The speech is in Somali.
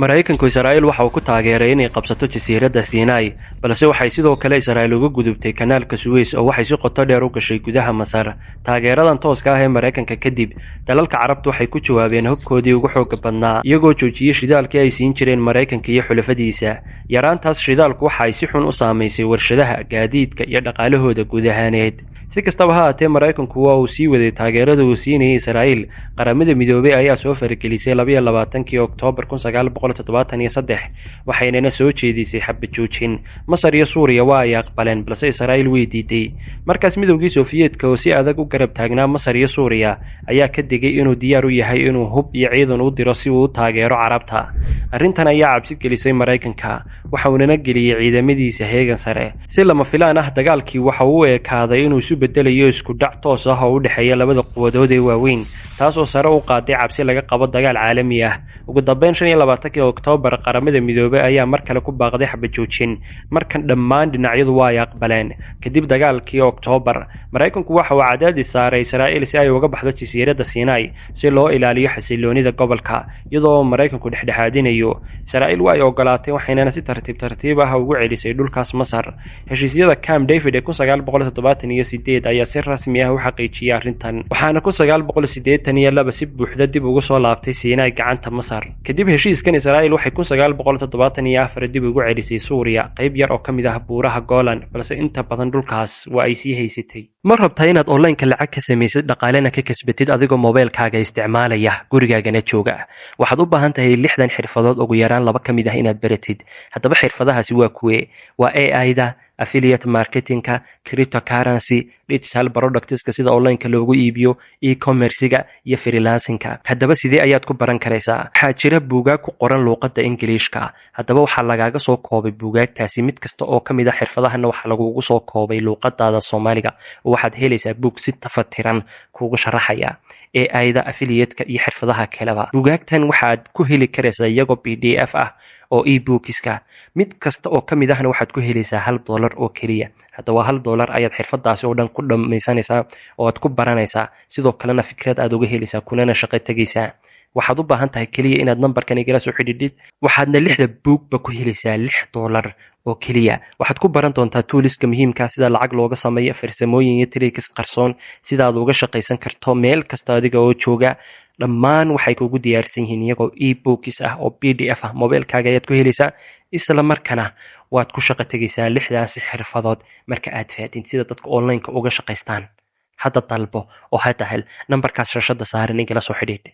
maraykanku Israa'iil waxa uu ku taageeray inay qabsato jasiiradda Sinai balse waxay sidoo kale Israa'iil uga gudubtay kanaalka Suez oo waxay si qoto dheer u gashay gudaha Masar taageeradan tooska ah ee Maraykanka kadib dalalka Carabtu waxay ku jawaabeen hubkoodii ugu xoog badnaa iyagoo joojiyay shidaalkii ay siin jireen Maraykanka iyo xulafadiisa yaraantaas shidaalku waxa ay si xun u saameysay warshadaha gaadiidka iyo dhaqaalahooda guud ahaaneed si kastaba ha ahaatee Maraykanku waa uu sii waday taageerada uu siinayay Israa'iil qaramada midoobay ayaa soo faragelisay 22 Oktoobar 1973 waxayna soo jeedisay xabad joojin Masar iyo Suuriya waa ay aqbaleen balse Israa'iil way diiday markaas midowgii Soofiyeedka oo si adag u garab taagnaa Masar iyo Suuriya ayaa ka digay inuu diyaar u yahay inuu hub iyo ciidan u diro si uu u taageero Carabta arrintan ayaa cabsi gelisay Maraykanka waxa uu geliyay ciidamadiisa heegan sare si lama filaan ah dagaalkii waxa uu eekaaday inuu isu bedelayo isku dhac toos ah oo u dhaxeeya labada quwadood ee waaweyn taas oo sare u qaaday cabsi laga qabo dagaal caalami ah ugu dambeyn 25 Oktoobar qaramada midoobay ayaa mar kale ku baaqday xabad joojin markan dhammaan dhinacyadu waa ay aqbaleen kadib dagaalkii Oktoobar Maraykanku waxa uu cadaadis saaray Israa'iil si ay uga baxdo jasiiradda Sinai si loo ilaaliyo xasiloonida gobolka iyadoo Maraykanku dhexdhexaadinayo Israa'iil waa ay ogolaatay waxayna si tartiib ah ugu celisay dhulkaas Masar heshiisyada Camp David ee 1978 ayaa si rasmi ah u xaqiijiyay arrintan waxaana 1982 si buuxda dib ugu soo laabtay Sinai gacanta Masar kadib heshiiskan Israa'iil waxay 1974 dib ugu celisay Suuriya qayb yar oo kamid ah buuraha Golan balse inta badan dhulkaas waa ay sii haysatay ma rabtaa inaad online-ka lacag ka samaysid dhaqaalena ka kasbatid adigoo mobilkaaga isticmaalaya gurigaagana jooga waxaad u baahan tahay 60 xirfadood ugu yaraan laba kamid ah inaad baratid haddaba xirfadahaasi waa kuwee waa AI-da affiliate marketingka cryptocurrency digital products sida online-ka loogu iibiyo e-commerce-ga iyo freelancing-ka haddaba sidee ayaad ku baran karaysaa waxaa jira buugaag ku qoran luqadda Ingiriiska haddaba waxaa lagaaga soo koobay buugaagtaasi mid kasta oo kamid ah xirfadahana waxa lagu soo koobay luqadda Soomaaliga waxaad helaysaa buug si tafatiran kuugu sharaxaya AI-da affiliate-ka iyo xirfadaha kaleba buugaagtan waxaad ku heli karaysaa iyagoo PDF ah oo e-bookska mid kasta oo kamid ahna waxaad ku helaysaa $1 oo kaliya haddaba $1 ayaad xirfadaasi oo dhan ku dhamaysanaysaa oo aad ku baranaysaa sidoo kalena fikrad aad uga helaysaa kulana shaqo tagaysaa waxaad u baahan tahay kaliya inaad numberkan igala soo xidhiidhid waxaadna 6 buugba ku helaysaa $6 oo kaliya waxaad ku baran doontaa toolska muhiimka sida lacag looga sameeyo farsamooyin iyo tricks qarsoon sida aad uga shaqaysan karto meel kasta adiga oo jooga dhammaan waxay kugu diyaarsan yihiin iyagoo e-books ah oo PDF ah mobilkaaga ayaad ku helaysaa isla markana waad ku shaqo tagaysaa 6daas xirfadood marka aad fahantin sida dadka online-ka uga shaqaystaan hadda dalbo oo hada hel numberkaas shashada saaran igala soo xidhiidh